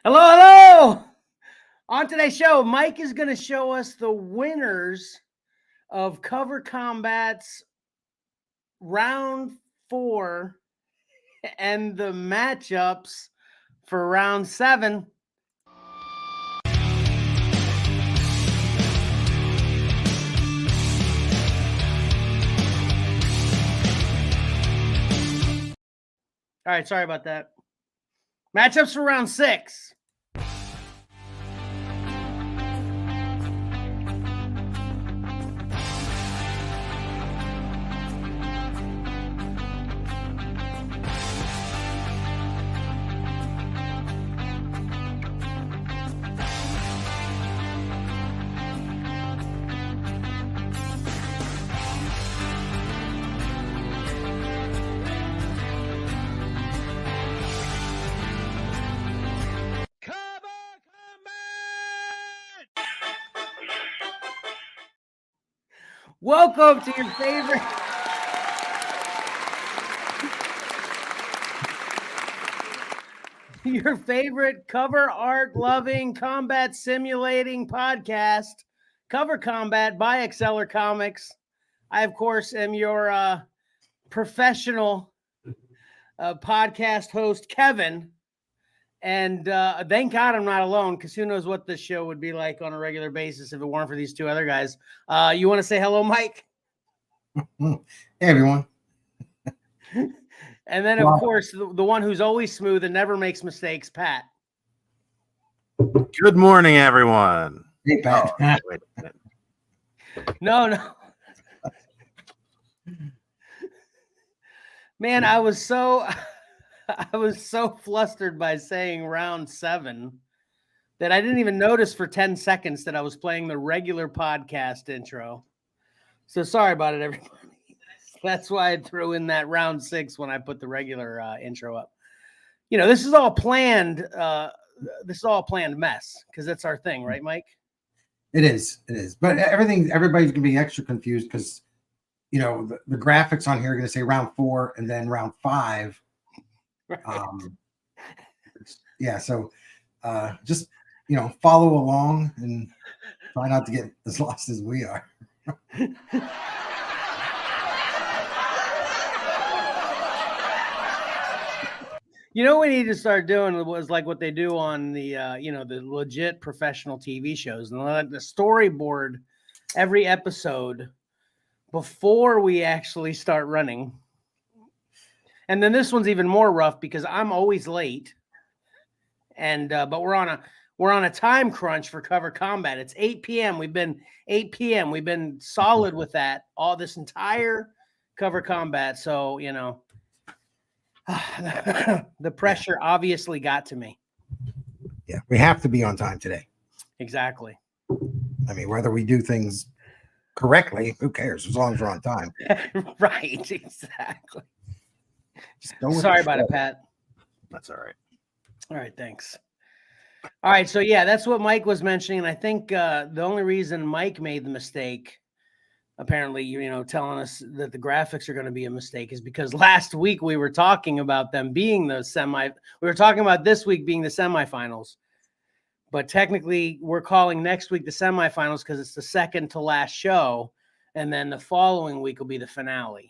Hello, hello! On today's show, Mike is going to show us the winners of Cover Combat's round 4 and the matchups for round 7. All right, sorry about that. Matchups for round 6. Welcome to your favorite cover art loving combat simulating podcast, Cover Combat by Xcellar Comics. I, of course, am your professional podcast host, Kevin. And thank God I'm not alone, because who knows what this show would be like on a regular basis if it weren't for these two other guys. You want to say hello, Mike? Hey, everyone. And then, of course, the one who's always smooth and never makes mistakes, Pat. Good morning, everyone. Hey, Pat. Oh, wait a minute. No. Man, I was so flustered by saying round 7 that I didn't even notice for 10 seconds that I was playing the regular podcast intro. So sorry about it, everybody. That's why I threw in that round 6 when I put the regular intro up. You know, this is all planned. This is all a planned mess, because that's our thing, right, Mike? It is. But everybody's going to be extra confused because, you know, the graphics on here are going to say round 4 and then round 5. Right. Yeah. So just, you know, follow along and try not to get as lost as we are. You know what we need to start doing was like what they do on the, the legit professional TV shows, and the storyboard every episode before we actually start running. And then this one's even more rough because I'm always late, and but we're on a time crunch for Cover Combat. It's 8 p.m. We've been 8 p.m. We've been solid with that all this entire Cover Combat. So, you know, the pressure obviously got to me. Yeah, we have to be on time today. Exactly. I mean, whether we do things correctly, who cares, as long as we're on time. Right, exactly. Sorry about it, Pat. That's all right. All right, thanks. All right, so yeah, that's what Mike was mentioning. And I think the only reason Mike made the mistake, apparently, you know, telling us that the graphics are going to be a mistake, is because last week we were talking about them being the we were talking about this week being the semifinals. But technically, we're calling next week the semifinals because it's the second to last show. And then the following week will be the finale.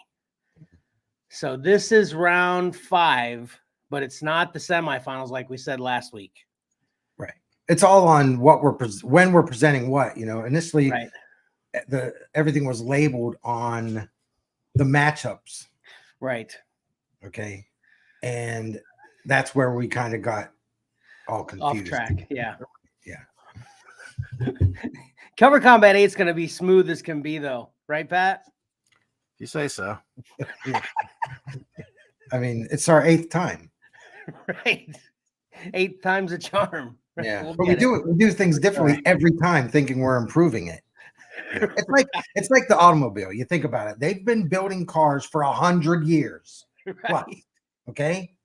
So this is round 5, but it's not the semifinals like we said last week. Right. It's all on what when we're presenting what, you know. Initially, right. Everything was labeled on the matchups. Right. Okay. And that's where we kind of got all confused. Off track. Yeah. Yeah. Cover Combat 8 is going to be smooth as can be, though. Right, Pat? You say so. I mean, it's our 8th time. Right. 8 times a charm. Right? Yeah. But we do things differently every time, thinking we're improving it. It's like the automobile. You think about it. They've been building cars for 100 years. Right. Plus, okay?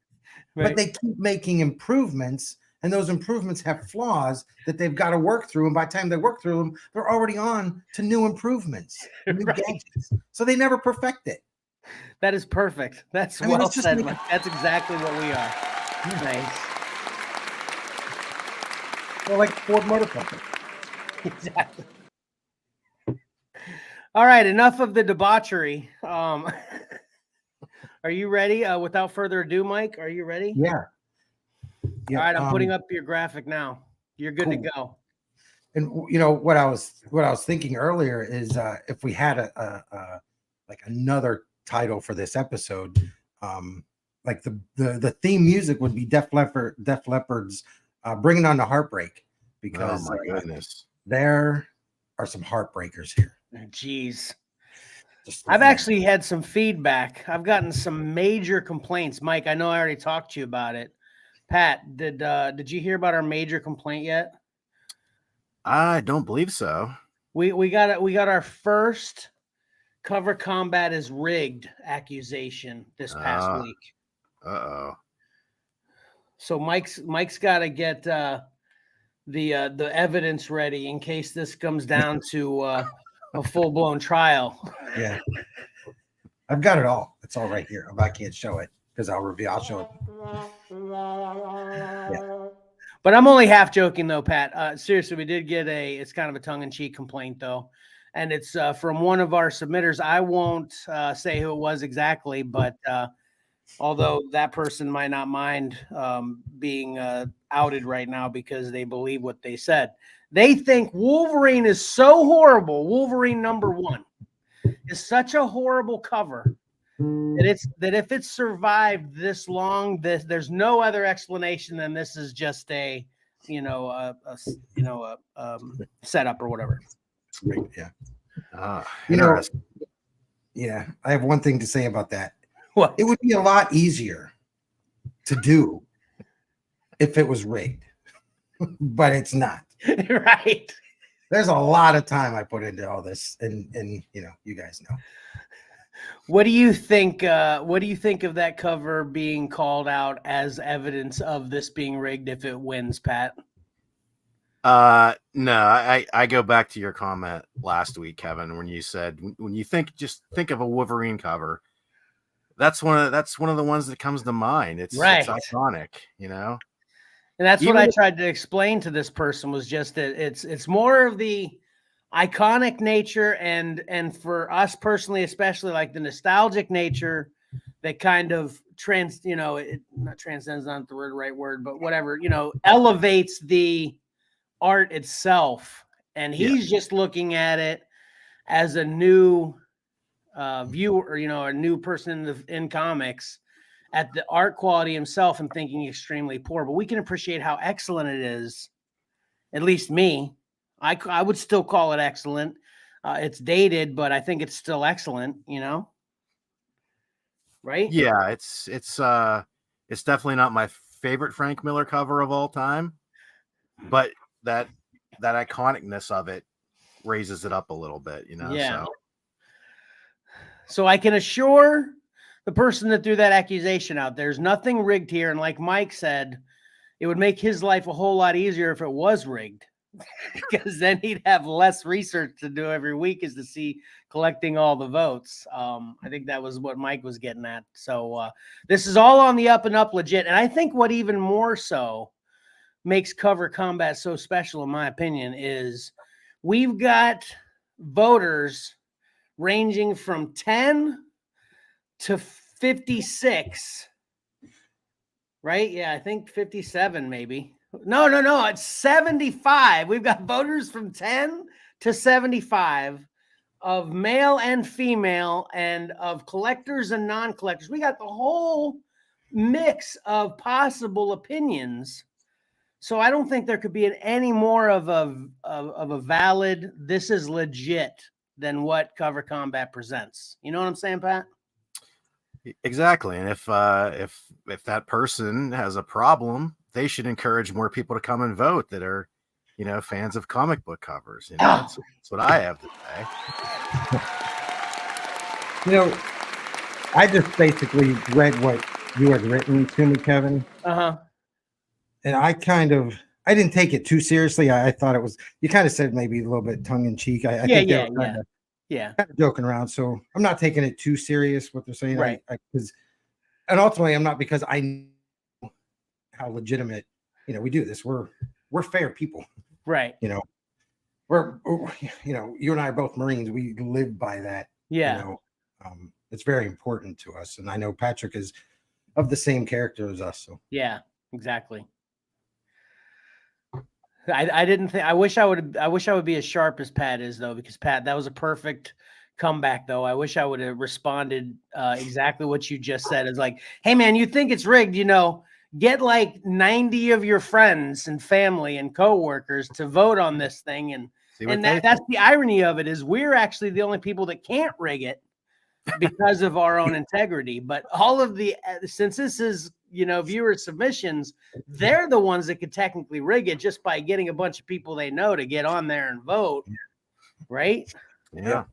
Right. But they keep making improvements, and those improvements have flaws that they've got to work through. And by the time they work through them, they're already on to new improvements, new gadgets. So they never perfect it. That is perfect. That's well said, Mike. That's exactly what we are. Nice. Well, like Ford Motor Company. Exactly. All right, enough of the debauchery. Are you ready? Without further ado, Mike, are you ready? Yeah. All right, I'm putting up your graphic now. You're good to go. And you know what I was thinking earlier is if we had a like another title for this episode, like the theme music would be Def Leppard's "Bringing On the Heartbreak," because oh my goodness, there are some heartbreakers here. Jeez. Just, I've actually had some feedback. I've gotten some major complaints. Mike, I know I already talked to you about it. Pat, did you hear about our major complaint yet? I don't believe so. We got our first Cover Combat is rigged accusation this past week. Uh-oh. So Mike's got to get the evidence ready in case this comes down to a full-blown trial. Yeah. I've got it all. It's all right here. I can't show it because I'll show it. Yeah. But I'm only half joking though, Pat. Seriously, we did get it's kind of a tongue-in-cheek complaint though. And it's from one of our submitters. I won't say who it was exactly, but although that person might not mind being outed right now because they believe what they said. They think Wolverine is so horrible. Wolverine #1 is such a horrible cover that if it survived this long, there's no other explanation than this is just a setup or whatever. Yeah. Yeah. I have one thing to say about that. What? It would be a lot easier to do if it was rigged, but it's not. Right. There's a lot of time I put into all this, and you guys know. What do you think? What do you think of that cover being called out as evidence of this being rigged if it wins, Pat? No, I go back to your comment last week, Kevin, when you said when you think of a Wolverine cover. That's one of the ones that comes to mind. It's iconic, And that's what I tried to explain to this person was just that it's more of the iconic nature and for us personally, especially like the nostalgic nature that kind of not transcends, not the right word, but whatever, elevates the art itself. And he's just looking at it as a new viewer, a new person in comics at the art quality himself and thinking extremely poor. But we can appreciate how excellent it is. At least me. I would still call it excellent. It's dated, but I think it's still excellent, right? Yeah, it's definitely not my favorite Frank Miller cover of all time, but that iconicness of it raises it up a little bit, Yeah. So I can assure the person that threw that accusation out, there's nothing rigged here. And like Mike said, it would make his life a whole lot easier if it was rigged. Because then he'd have less research to do every week is to see collecting all the votes. I think that was what Mike was getting at. So this is all on the up and up legit. And I think what even more so makes Cover Combat so special, in my opinion, is we've got voters ranging from 10 to 56. Right? Yeah, I think 57 maybe. No. It's 75. We've got voters from 10 to 75 of male and female and of collectors and non-collectors. We got the whole mix of possible opinions. So I don't think there could be any more of a valid, this is legit than what Cover Combat presents. You know what I'm saying, Pat? Exactly. And if that person has a problem, they should encourage more people to come and vote that are, fans of comic book covers. That's what I have to say. I just basically read what you had written to me, Kevin. Uh-huh. And I didn't take it too seriously. I thought it was, you kind of said maybe a little bit tongue in cheek. I think they were kind of joking around. So I'm not taking it too serious what they're saying. Right. And ultimately I'm not, because I know how legitimate, we do this. We're we're fair people. Right. You know, we're you and I are both Marines. We live by that. Yeah. You know, it's very important to us. And I know Patrick is of the same character as us. So yeah, exactly. I didn't think, I wish I would be as sharp as Pat is though, because Pat, that was a perfect comeback though. I wish I would have responded exactly what you just said. It's like, hey man, you think it's rigged, get like 90 of your friends and family and coworkers to vote on this thing. And that's the irony of it, is we're actually the only people that can't rig it because of our own integrity. But all of the, since this is, viewer submissions, they're the ones that could technically rig it just by getting a bunch of people they know to get on there and vote. Right. Yeah.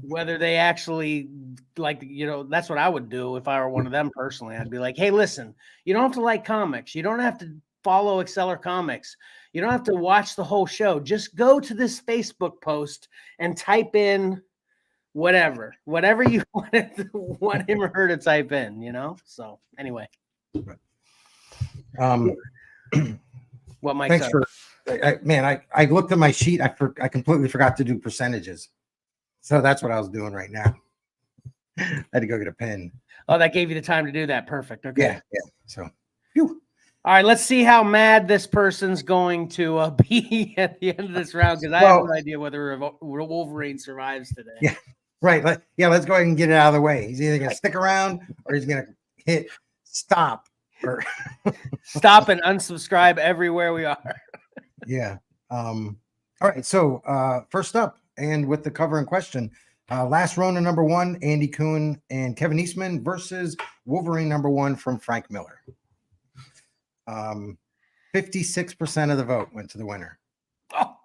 Whether they actually that's what I would do if I were one of them personally. I'd be like, hey, listen, you don't have to like comics. You don't have to follow Xcellar Comics. You don't have to watch the whole show. Just go to this Facebook post and type in whatever you want him or her to type in, So anyway. What Mike thanks said. for I looked at my sheet. I completely forgot to do percentages. So that's what I was doing right now. I had to go get a pen. Oh, that gave you the time to do that. Perfect. Okay. Yeah. So, whew. All right, let's see how mad this person's going to be at the end of this round, because I have no idea whether Wolverine survives today. Yeah, right. Let's go ahead and get it out of the way. He's either going to stick around or he's going to hit stop or stop and unsubscribe everywhere we are. Yeah. All right. So first up, and with the cover in question, Last Ronin #1, Andy Kuhn and Kevin Eastman versus Wolverine #1 from Frank Miller. 56% of the vote went to the winner. Oh,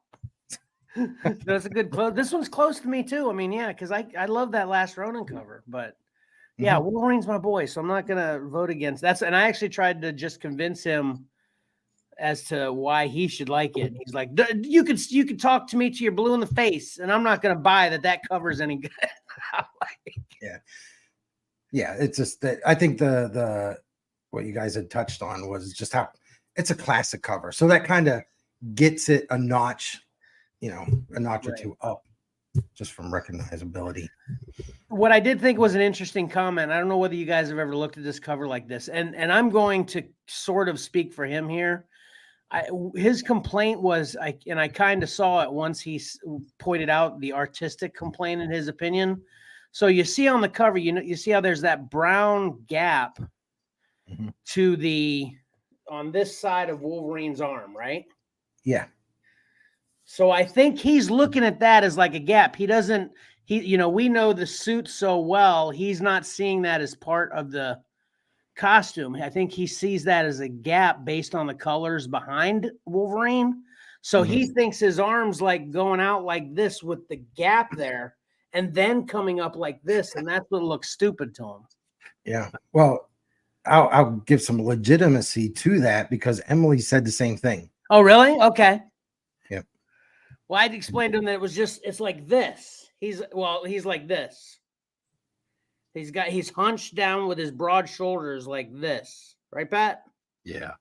that's a good close. This one's close to me too. I mean, yeah, because I love that Last Ronin cover, but yeah, Wolverine's my boy, so I'm not gonna vote against that. And I actually tried to just convince him as to why he should like it. He's like, you could talk to me to your blue in the face, and I'm not gonna buy that covers any good. Yeah. It's just that I think the what you guys had touched on was just how it's a classic cover. So that kind of gets it a notch, or two up just from recognizability. What I did think was an interesting comment. I don't know whether you guys have ever looked at this cover like this, and I'm going to sort of speak for him here. His complaint was, and I kind of saw it once he pointed out the artistic complaint in his opinion. So you see on the cover, you see how there's that brown gap to on this side of Wolverine's arm, right? Yeah. So I think he's looking at that as like a gap. We know the suit so well, he's not seeing that as part of the costume. I think he sees that as a gap based on the colors behind Wolverine. So he thinks his arm's like going out like this with the gap there and then coming up like this. And that's what looks stupid to him. Yeah. Well, I'll give some legitimacy to that because Emily said the same thing. Oh, really? Okay. Yep. Well, I'd explained to him that it's like this. He's like this. He's hunched down with his broad shoulders like this. Right, Pat? Yeah.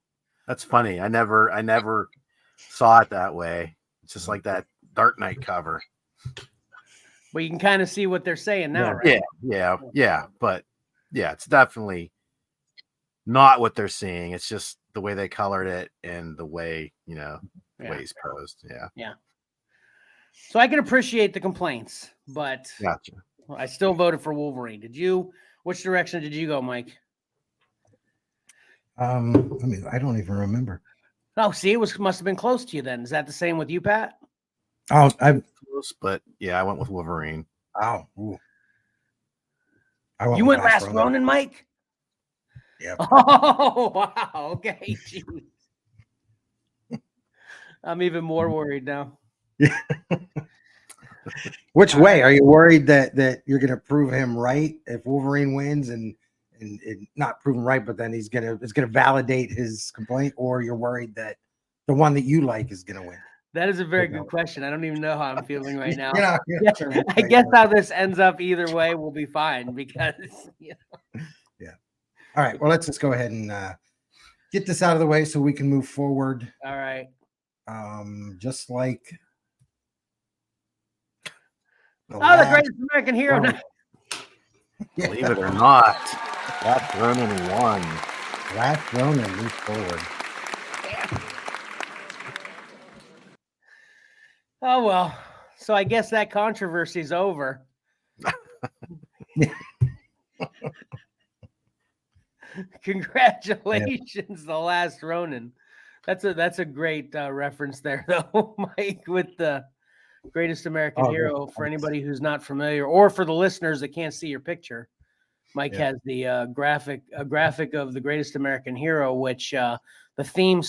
That's funny. I never saw it that way. It's just like that Dark Knight cover. Well, you can kind of see what they're saying now, right? Yeah. But yeah, it's definitely not what they're seeing. It's just the way they colored it and the way, the way he's posed. Yeah. Yeah. So I can appreciate the complaints, but Gotcha. I still voted for Wolverine. Which direction did you go, Mike? I don't even remember. Oh, see, it must have been close to you then. Is that the same with you, Pat? Oh, Close, but yeah, I went with Wolverine. Oh, you went Last Ronin, Mike? Yep. Oh, wow. Okay. Jeez. I'm even more worried now. Yeah. Which way are you worried that you're going to prove him right if Wolverine wins and not prove him right, but then it's going to validate his complaint, or you're worried that the one that you like is going to win? That is a very good question. I don't even know how I'm feeling right now. I guess how this ends up either way will be fine because Yeah. All right. Well, let's just go ahead and get this out of the way so we can move forward. All right. Just like The greatest American hero. Ronin. Believe it or not, Last Ronin won. Last Ronin moves forward. Oh well. So I guess that controversy's over. Congratulations, The Last Ronin. That's a great reference there, though, Mike, with the greatest American hero. For anybody who's not familiar, or for the listeners that can't see your picture, Mike has the graphic of the greatest American hero, which the theme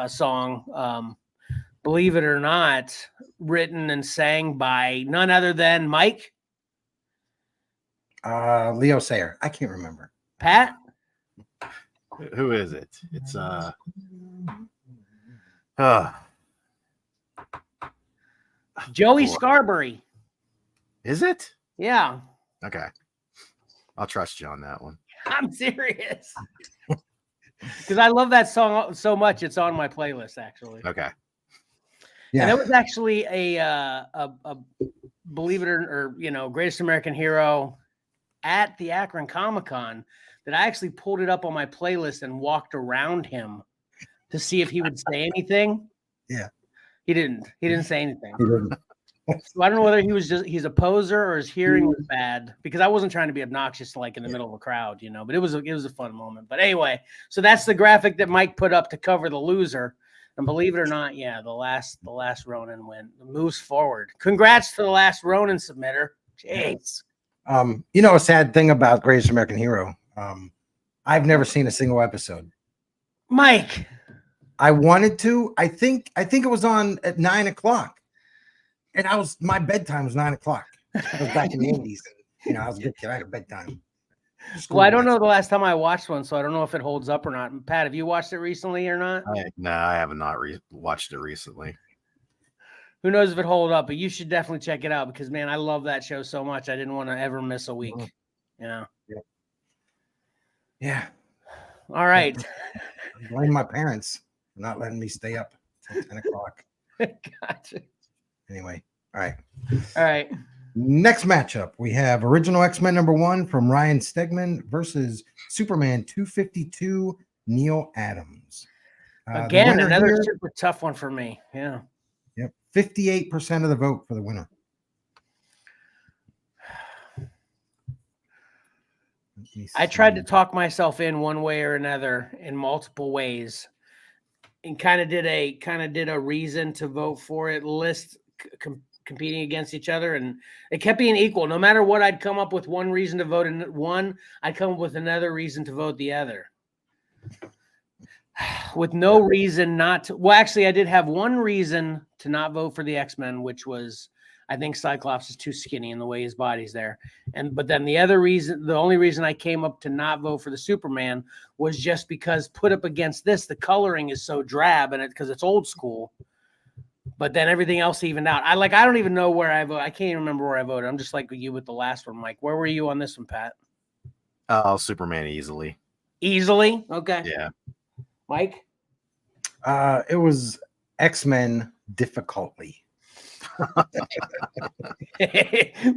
song, believe it or not, written and sang by none other than Mike. Leo Sayer. I can't remember. Pat. Who is it? It's Joey Scarberry. Is it? Yeah. Okay. I'll trust you on that one. I'm serious. Because I love that song so much. It's on my playlist, actually. Okay. Yeah. And it was actually a believe it or greatest American hero at the Akron Comic-Con that I actually pulled it up on my playlist and walked around him to see if he would say anything. Yeah. He didn't say anything. So I don't know whether he's a poser or his hearing was bad, because I wasn't trying to be obnoxious like in the middle of a crowd, but it was a fun moment. But anyway, so that's the graphic that Mike put up to cover the loser. And believe it or not, the last Ronin moves forward. Congrats to the Last Ronin submitter. Jeez. A sad thing about Greatest American Hero. I've never seen a single episode. Mike. I wanted to. I think it was on at 9:00. And my bedtime was 9:00. I was back in the 80s. I was a good kid. I had a bedtime. Well, I don't know the last time I watched one, so I don't know if it holds up or not. Pat, have you watched it recently or not? No, I have not watched it recently. Who knows if it holds up, but you should definitely check it out because, man, I love that show so much. I didn't want to ever miss a week. Yeah. All right. I blame my parents for not letting me stay up till 10:00. Gotcha. Anyway, all right. Next matchup, we have Original X-Men #1 from Ryan Stegman versus Superman 252 Neil Adams. Again, another super tough one for me. Yeah. Yep. 58% of the vote for the winner. I tried to talk myself in one way or another in multiple ways, and kind of did a reason to vote for it list competing against each other, and it kept being equal. No matter what, I'd come up with one reason to vote in one, I'd come up with another reason to vote the other. With no reason not to. Well, actually, I did have one reason to not vote for the X-Men, which was I think Cyclops is too skinny in the way his body's there. But then the only reason I came up to not vote for the Superman was just because put up against this, the coloring is so drab and because it's old school. But then everything else evened out. I don't even know where I voted. I can't even remember where I voted. I'm just like you with the last one, Mike. Where were you on this one, Pat? Superman easily. Easily? Okay. Yeah. Mike? It was X-Men difficultly.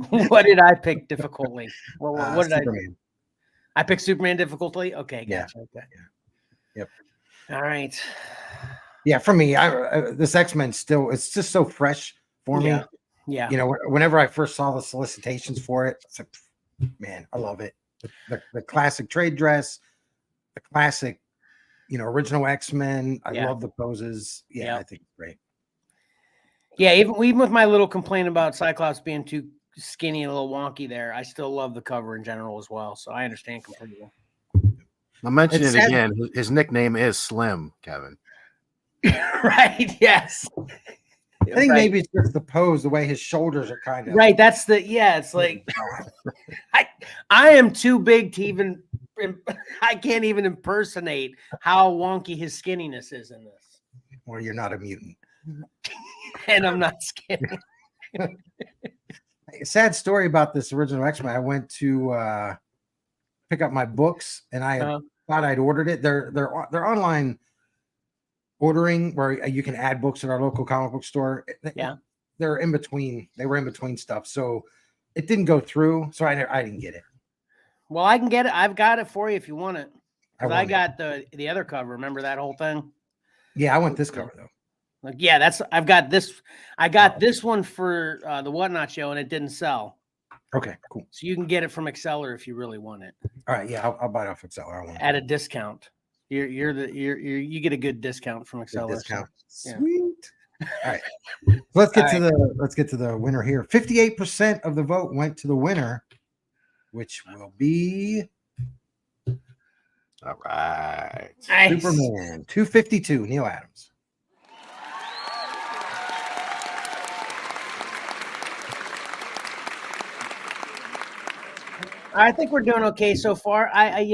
What did I pick difficultly? What did Superman. I picked Superman difficulty? Okay, gotcha. Yeah. Okay. Yep. All right. Yeah, for me, this X-Men it's just so fresh for me. Yeah. Whenever I first saw the solicitations for it, it's like, man, I love it. The classic trade dress, the classic, original X-Men. I love the poses. Yeah, I think it's great. Yeah, even with my little complaint about Cyclops being too skinny and a little wonky there, I still love the cover in general as well. So I understand completely. I'll mention it again. His nickname is Slim, Kevin. Right. Yes. I think maybe it's just the pose, the way his shoulders are kind of right. That's it's like I am too big to even. I can't even impersonate how wonky his skinniness is in this. Well, you're not a mutant. And I'm not skinny. Sad story about this original X-Men. I went to pick up my books, and I thought I'd ordered it. They're online ordering where you can add books at our local comic book store. Yeah. They're in between. They were in between stuff, so it didn't go through. So I didn't get it. Well, I can get it. I've got it for you if you want it. Because I want got the other cover. Remember that whole thing? Yeah, I want this cover though. Like, yeah, I've got this. I got this one for the Whatnot show, and it didn't sell. Okay, cool. So you can get it from Xcellar if you really want it. All right, yeah, I'll buy it off Xcellar. I want At a discount. You get a good discount from Xcellar. discount. So, yeah. Sweet. All right. Let's get to the winner here. 58% of the vote went to the winner, which will be All right. Nice. Superman 252, Neil Adams. I think we're doing okay so far. I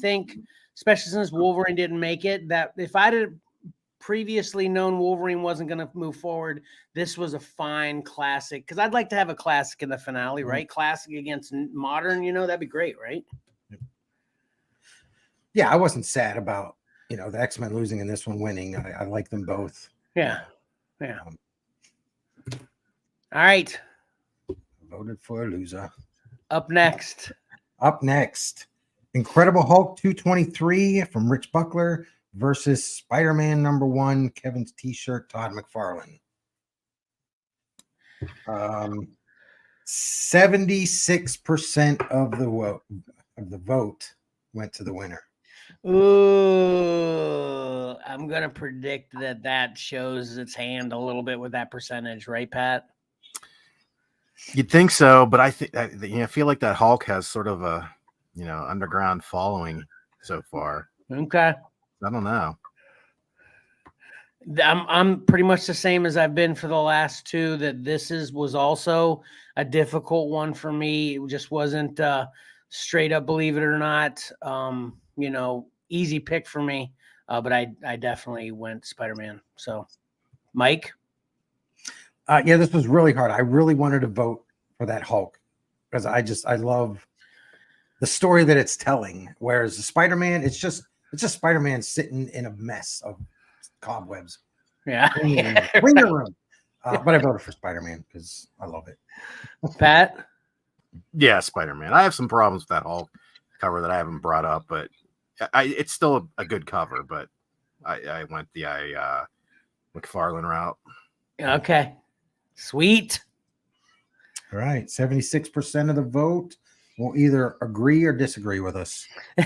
think, especially since Wolverine didn't make it, that if I'd have previously known Wolverine wasn't going to move forward, this was a fine classic. Because I'd like to have a classic in the finale, right? Classic against modern, that'd be great, right? Yeah, I wasn't sad about the X-Men losing and this one winning. I like them both. Yeah. All right. Voted for a loser. Up next, Incredible Hulk 223 from Rich Buckler versus Spider-Man #1, Kevin's T-shirt, Todd McFarlane. 76% of the vote went to the winner. ooh, I'm gonna predict that shows its hand a little bit with that percentage, right, Pat? You'd think so, but I think I feel like that Hulk has sort of a underground following so far. Okay. I don't know. I'm pretty much the same as I've been for the last two. That this was also a difficult one for me. It just wasn't straight up, believe it or not, easy pick for me. But I definitely went Spider-Man. So, Mike. Yeah, this was really hard. I really wanted to vote for that Hulk because I love the story that it's telling. Whereas the Spider-Man, it's just Spider-Man sitting in a mess of cobwebs. Yeah. Clean your room. But I voted for Spider-Man because I love it. Pat. Yeah, Spider-Man. I have some problems with that Hulk cover that I haven't brought up, but it's still a good cover. But I went the McFarlane route. Okay. Sweet. All right. 76% of the vote will either agree or disagree with us. All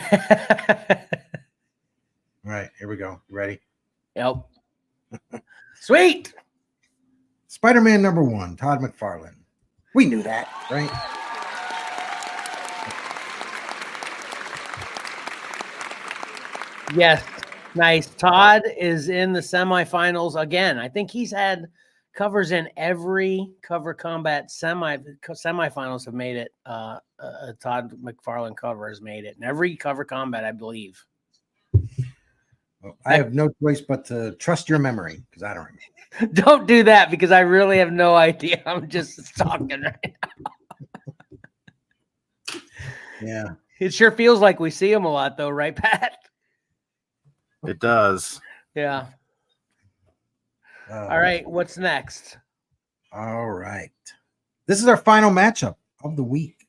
right. Here we go. You ready? Yep. Sweet. Spider-Man #1, Todd McFarlane. We knew that, right? Yes. Nice. Todd is in the semifinals again. I think he's had covers in every Cover Combat semifinals have made it. Todd McFarlane cover has made it in every Cover Combat, I believe. Well, I have no choice but to trust your memory because I don't remember. Don't do that because I really have no idea. I'm just talking right now. Yeah. It sure feels like we see him a lot, though, right, Pat? It does. Yeah. All right. What's next? All right. This is our final matchup of the week.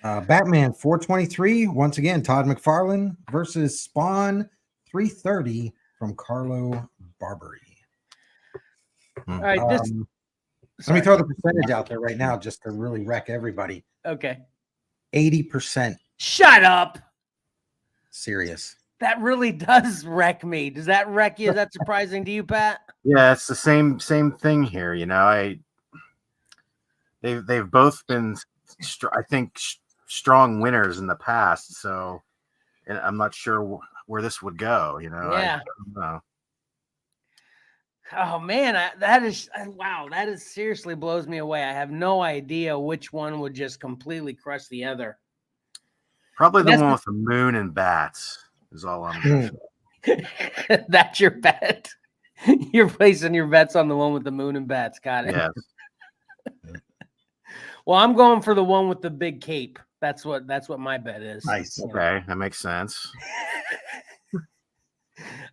Batman 423, once again, Todd McFarlane versus Spawn 330 from Carlo Barberi. All right. Let me throw the percentage out there right now just to really wreck everybody. Okay. 80%. Shut up. Serious. That really does wreck me. Does that wreck you? Is that surprising to you, Pat? Yeah, it's the same thing here. They've both been, I think, strong winners in the past. So, and I'm not sure where this would go. Yeah. I don't know. Oh man, that is wow. That is seriously blows me away. I have no idea which one would just completely crush the other. Probably the one with the moon and bats is all I'm going to say. That's your bet. You're placing your bets on the one with the moon and bats. Got it. Yes. Well, I'm going for the one with the big cape. That's what my bet is. Nice. Okay, that makes sense.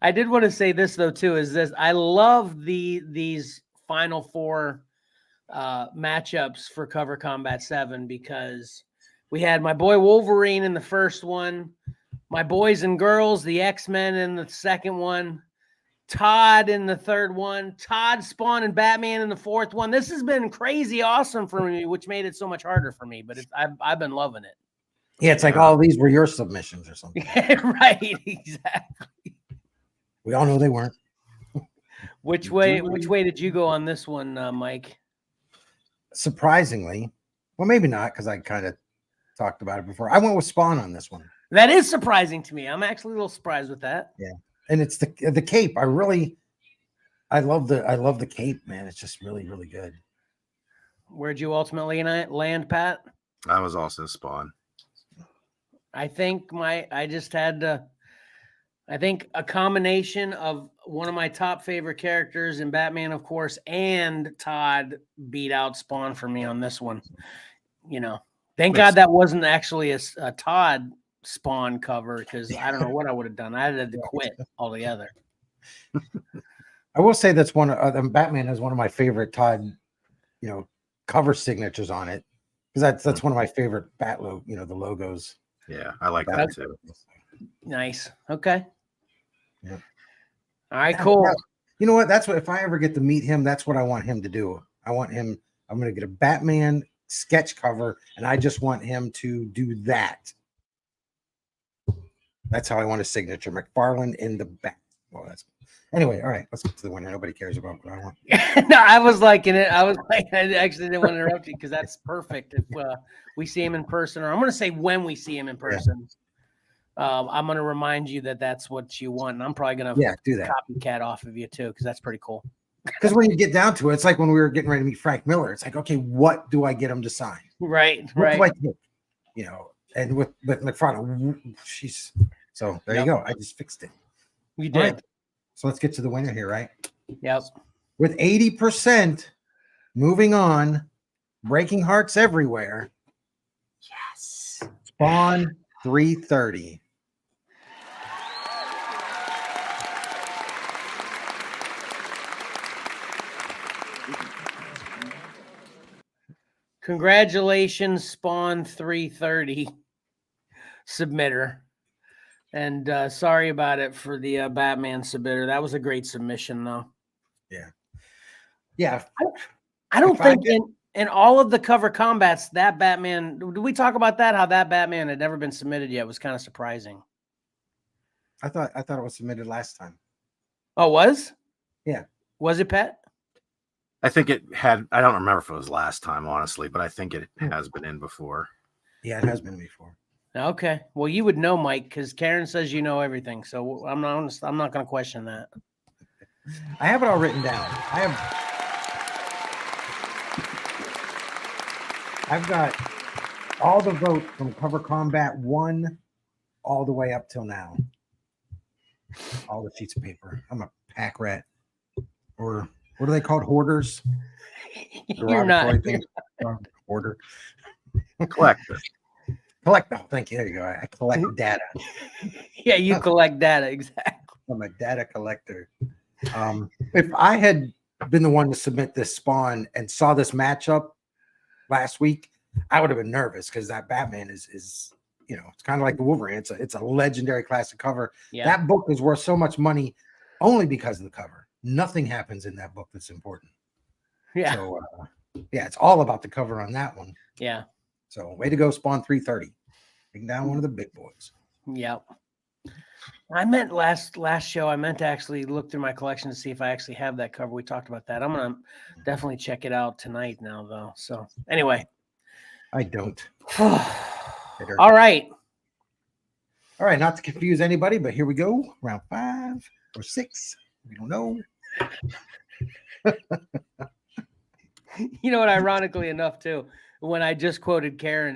I did want to say this though too, is this I love these final four matchups for Cover Combat 7 because we had my boy Wolverine in the first one, my boys and girls, the X-Men in the second one, Todd in the third one, Todd, Spawn, and Batman in the fourth one. This has been crazy awesome for me, which made it so much harder for me, but I've been loving it. Yeah, it's like all these were your submissions or something. Right, exactly. We all know they weren't. Which way did you go on this one, Mike? Surprisingly, well, maybe not, because I kind of talked about it before. I went with Spawn on this one. That is surprising to me. I'm actually a little surprised with that. Yeah, and it's the cape. I love the cape, man. It's just really, really good. Where'd you ultimately land, Pat? I was also Spawn. I think I think a combination of one of my top favorite characters in Batman, of course, and Todd beat out Spawn for me on this one. You know, thank God that wasn't actually a Todd Spawn cover, because I don't know what I would have done. I had to quit altogether. I will say that's one of Batman has one of my favorite Todd, cover signatures on it, because that's one of my favorite bat the logos. Yeah, I like that too. Nice. Okay. Yeah. All right, cool. Now, you know what? That's what, if I ever get to meet him, that's what I want him to do. I'm going to get a Batman sketch cover, and I just want him to do that. That's how I want a signature. McFarlane in the back. Well, anyway. All right, let's get to the winner. Nobody cares about what I want. No, I was liking it. I actually didn't want to interrupt you because that's perfect. If we see him in person, or I'm going to say when we see him in person, I'm going to remind you that that's what you want. And I'm probably going to do that. Copycat off of you too, because that's pretty cool. Because when you get down to it, it's like when we were getting ready to meet Frank Miller. It's like, okay, what do I get him to sign? Right. What do I take? And with McFarlane, so there you go. I just fixed it. You did. Right. So let's get to the winner here, right? Yep. With 80% moving on, breaking hearts everywhere. Yes. Spawn 330. Congratulations, Spawn 330 submitter. And sorry about it for the Batman submitter. That was a great submission, though. Yeah. Yeah. I don't think in all of the cover combats, that Batman, did we talk about that? How that Batman had never been submitted yet? It was kind of surprising. I thought it was submitted last time. Oh, was? Yeah. Was it, Pat? I think it had. I don't remember if it was last time, honestly, but I think it has been in before. Yeah, it has been before. Okay. Well, you would know, Mike, because Karen says you know everything. So I'm not going to question that. I have it all written down. I've got all the votes from Cover Combat 1 all the way up till now. All the sheets of paper. I'm a pack rat. Or what are they called? Hoarders? You're not. Hoarder. Collector. Oh, thank you. There you go. I collect data. Yeah, you collect data. Exactly. I'm a data collector. If I had been the one to submit this Spawn and saw this matchup last week, I would have been nervous, because that Batman is it's kind of like the Wolverine. It's a legendary classic cover. Yeah. That book is worth so much money only because of the cover. Nothing happens in that book that's important. Yeah. So it's all about the cover on that one. Yeah. So way to go, Spawn 330. Taking down one of the big boys. Yep. I meant last show, I meant to actually look through my collection to see if I actually have that cover. We talked about that. I'm going to definitely check it out tonight now, though. So anyway. I don't. All right. All right. Not to confuse anybody, but here we go. Round 5 or 6. We don't know. You know what? Ironically enough, too, when I just quoted Karen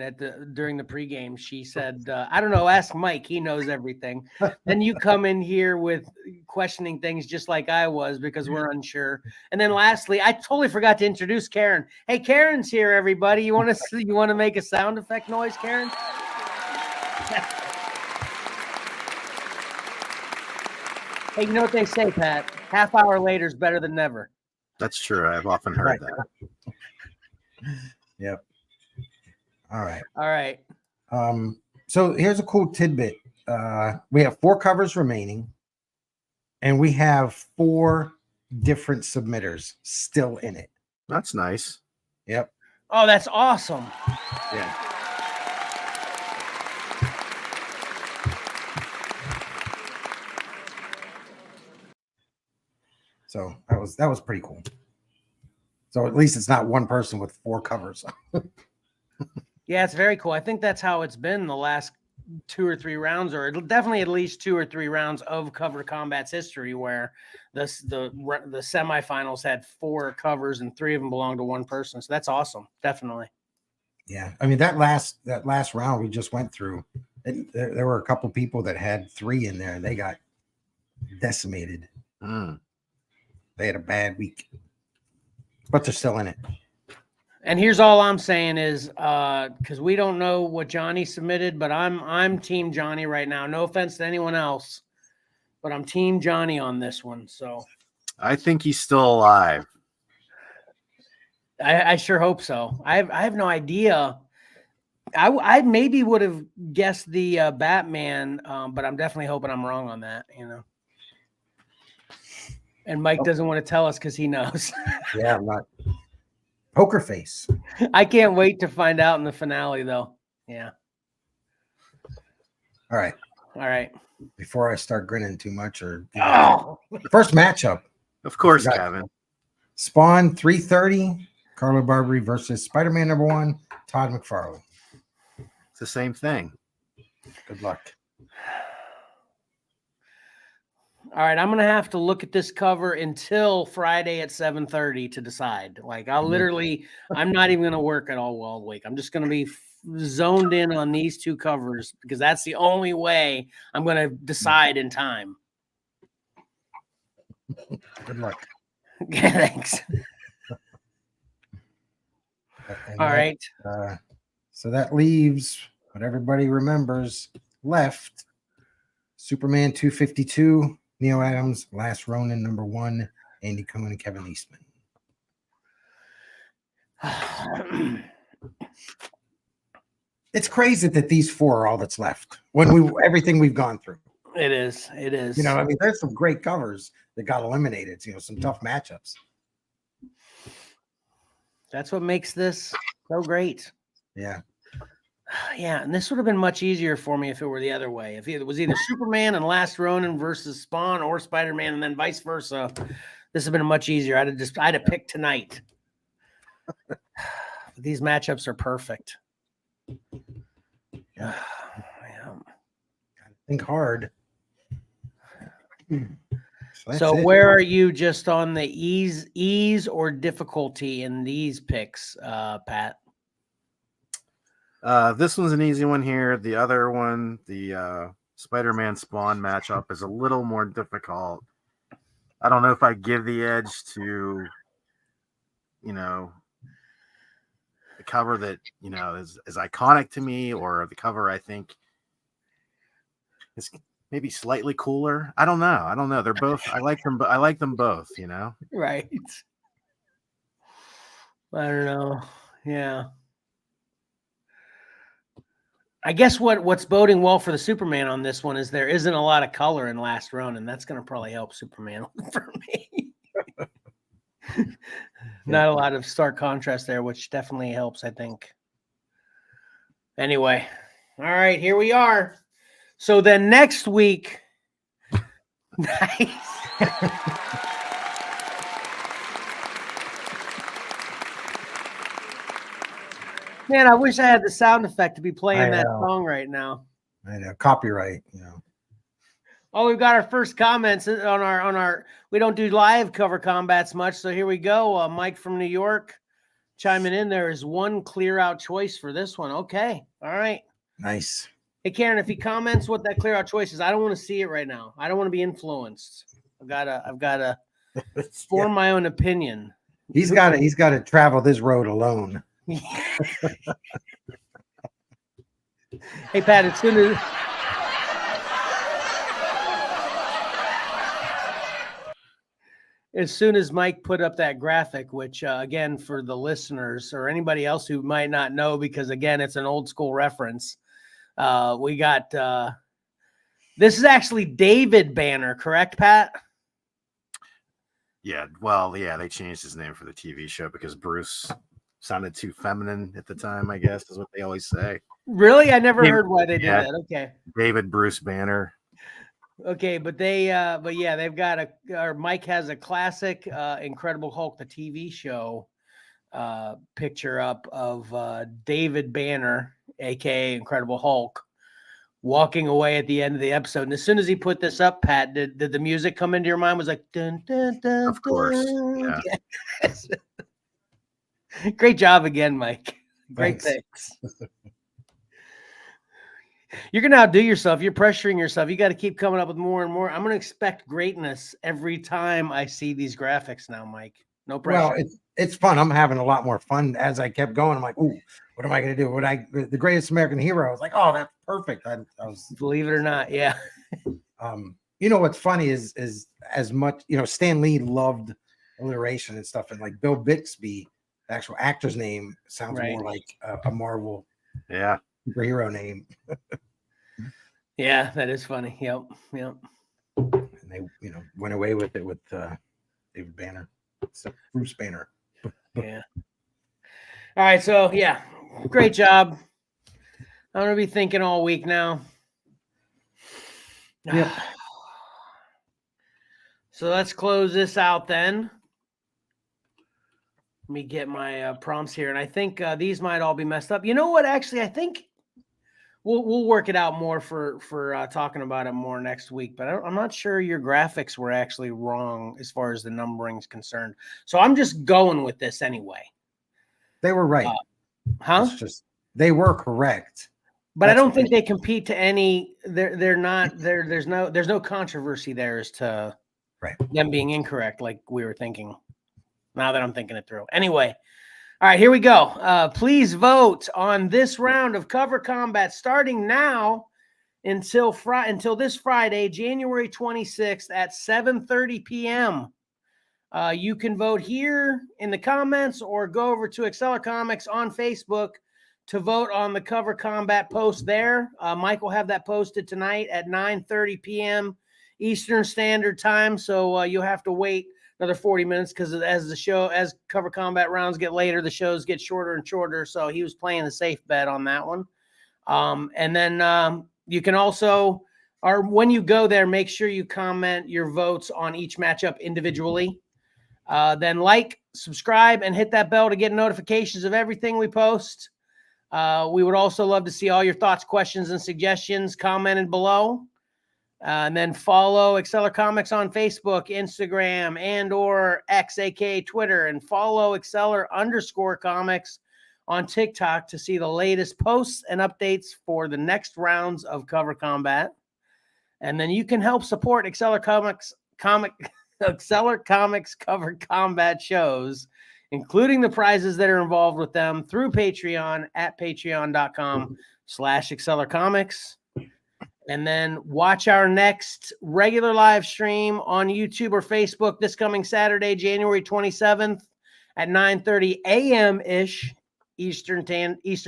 during the pregame. She said, "I don't know. Ask Mike. He knows everything." Then you come in here with questioning things just like I was because we're unsure. And then lastly, I totally forgot to introduce Karen. Hey, Karen's here, everybody. You want to make a sound effect noise, Karen? Hey, you know what they say, Pat? Half hour later is better than never. That's true. I've often heard that. Yep. All right. All right. So here's a cool tidbit. We have 4 covers remaining, and we have 4 different submitters still in it. That's nice. Yep. Oh, that's awesome. Yeah. So that was pretty cool. So at least it's not one person with 4 covers. Yeah, it's very cool. I think that's how it's been the last 2 or 3 rounds, or it'll definitely at least 2 or 3 rounds of Cover Combat's history, where the semifinals had 4 covers and 3 of them belonged to one person. So that's awesome. Definitely. Yeah, I mean that last round we just went through, there were a couple people that had 3 in there, and they got decimated. They had a bad week, but they're still in it. And here's all I'm saying is, because we don't know what Johnny submitted, but I'm Team Johnny right now. No offense to anyone else, but I'm Team Johnny on this one. So I think he's still alive. I sure hope so. I have no idea. I maybe would have guessed the Batman, but I'm definitely hoping I'm wrong on that. And Mike doesn't want to tell us because he knows. Yeah, I'm not. Poker face. I can't wait to find out in the finale, though. Yeah. All right. All right. Before I start grinning too much, first matchup. Of course, Kevin. Spawn 330, Carlo Barbary versus Spider-Man #1, Todd McFarlane. It's the same thing. Good luck. All right, I'm gonna have to look at this cover until Friday at 7:30 to decide. Like, I'm not even gonna work at all week. I'm just gonna be zoned in on these 2 covers because that's the only way I'm gonna decide in time. Good luck. Yeah, thanks. All right. So that leaves what everybody remembers left: Superman 252. Neil Adams, Last Ronin #1, Andy Cohen and Kevin Eastman. It's crazy that these 4 are all that's left when everything we've gone through. It is. I mean, there's some great covers that got eliminated. Some tough matchups. That's what makes this so great. Yeah. Yeah, and this would have been much easier for me if it were the other way. If it was either Superman and Last Ronin versus Spawn, or Spider-Man and then vice versa, this would have been much easier. I'd have picked tonight. These matchups are perfect. Yeah. Think hard. So where are you just on the ease or difficulty in these picks, Pat? This one's an easy one here. The other one, the Spider-Man Spawn matchup, is a little more difficult. I don't know if I give the edge to, the cover that, is iconic to me, or the cover I think is maybe slightly cooler. I don't know. They're both, I like them both, Right. I don't know. Yeah. I guess what's boding well for the Superman on this one is there isn't a lot of color in Last Ronin. That's going to probably help Superman for me. Not a lot of stark contrast there, which definitely helps, I think. Anyway, all right, here we are. So then next week, nice. Man, I wish I had the sound effect to be playing that song right now. I know, copyright, Oh, we've got our first comments on our we don't do live cover combats much, so here we go. Mike from New York. chiming in. There is one clear out choice for this one. Okay. All right. Nice. Hey, Karen, if he comments what that clear out choice is, I don't want to see it right now. I don't want to be influenced. I've got to form my own opinion. He's got to travel this road alone. Hey, Pat, as soon as Mike put up that graphic, which again, for the listeners or anybody else who might not know, because again, it's an old school reference. We got this is actually David Banner, correct, Pat? Yeah, well, yeah, they changed his name for the TV show because Bruce sounded too feminine at the time, I guess, is what they always say. Really? I never heard why they did that. Okay. David Bruce Banner. Okay, but yeah, they've got or Mike has a classic Incredible Hulk, the TV show picture up of David Banner, aka Incredible Hulk, walking away at the end of the episode. And as soon as he put this up, Pat, did the music come into your mind? Was like dun, dun, dun, Of course. dun. Yeah. Yes. Great job again, Mike. Great thanks. You're going to outdo yourself. You're pressuring yourself. You got to keep coming up with more and more. I'm going to expect greatness every time I see these graphics now, Mike. No pressure. Well, it's fun. I'm having a lot more fun as I kept going. I'm like, ooh, what am I going to do? The greatest American hero? I was like, oh, that's perfect. I was, believe it or not. Yeah. You know, what's funny is as much, you know, Stan Lee loved alliteration and stuff. And like Bill Bixby, the actual actor's name sounds more like a Marvel superhero name. Yeah, that is funny. Yep. And they, you know, went away with it with David Banner, Bruce Banner. Yeah. All right. So yeah, great job. I'm gonna be thinking all week now. Yep. So let's close this out then. Let me get my prompts here, and I think these might all be messed up. You know what? Actually, I think we'll work it out more for talking about it more next week. But I'm not sure your graphics were actually wrong as far as the numbering is concerned. So I'm just going with this anyway. They were right. They were correct. But I don't think they compete to any. They're not. There's no controversy there as to them being incorrect, like we were thinking. Now that I'm thinking it through. Anyway, all right, here we go. Please vote on this round of Cover Combat starting now until this Friday, January 26th at 7:30 p.m. You can vote here in the comments or go over to Xcellar Comics on Facebook to vote on the Cover Combat post there. Mike will have that posted tonight at 9:30 p.m. Eastern Standard Time, so you'll have to wait another 40 minutes because as Cover Combat rounds get later, the shows get shorter and shorter. So he was playing the safe bet on that one. And then you can also, or when you go there, make sure you comment your votes on each matchup individually. Then like, subscribe, and hit that bell to get notifications of everything we post. We would also love to see all your thoughts, questions, and suggestions commented below. And then follow Xcellar Comics on Facebook, Instagram, and or X, aka Twitter, and follow Xcellar_comics on TikTok to see the latest posts and updates for the next rounds of Cover Combat. And then you can help support Xcellar Comics Cover Combat shows, including the prizes that are involved with them, through Patreon at patreon.com/Xcellar Comics. And then watch our next regular live stream on YouTube or Facebook this coming Saturday, January 27th at 9:30 a.m.-ish Eastern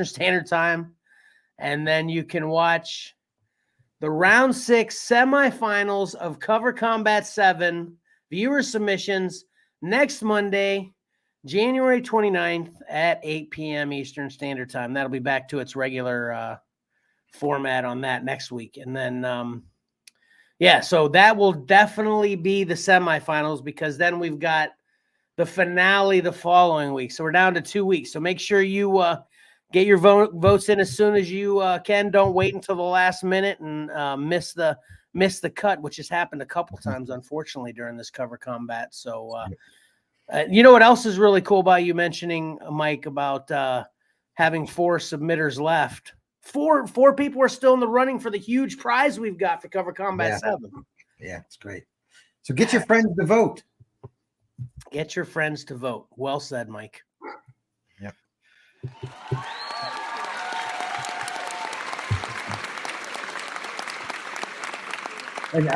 Standard Time. And then you can watch the Round 6 semifinals of Cover Combat 7 viewer submissions next Monday, January 29th at 8 p.m. Eastern Standard Time. That'll be back to its regular format on that next week. And then so that will definitely be the semifinals, because then we've got the finale the following week. So we're down to 2 weeks. So make sure you get your votes in as soon as you can. Don't wait until the last minute and miss the cut, which has happened a couple times, unfortunately, during this Cover Combat. So You know what else is really cool about you mentioning, Mike, about having 4 submitters left? Four people are still in the running for the huge prize we've got for Cover Combat 7. Yeah, it's great. So get your friends to vote. Get your friends to vote. Well said, Mike. Yep. And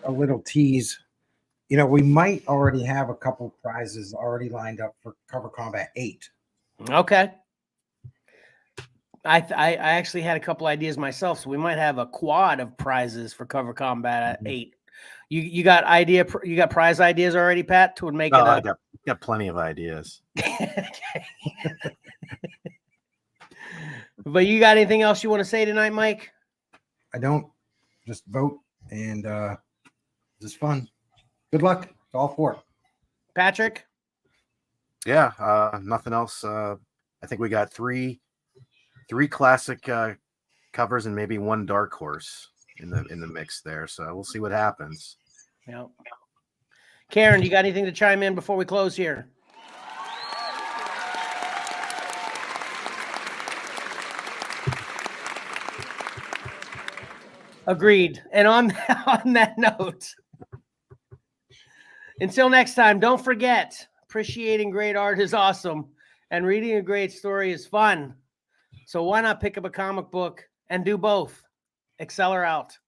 a little tease. You know, we might already have a couple prizes already lined up for Cover Combat 8. Okay. I actually had a couple ideas myself, so we might have a quad of prizes for Cover Combat at 8. You got prize ideas already, Pat? To make it. I got plenty of ideas. But you got anything else you want to say tonight, Mike? I don't. Just vote, and this is fun. Good luck to all 4. Patrick? Yeah, nothing else. I think we got three classic covers and maybe 1 dark horse in the mix there. So we'll see what happens. Yeah. Karen, you got anything to chime in before we close here? Agreed. And on that note, until next time, don't forget, appreciating great art is awesome, and reading a great story is fun. So why not pick up a comic book and do both? Xcellar out.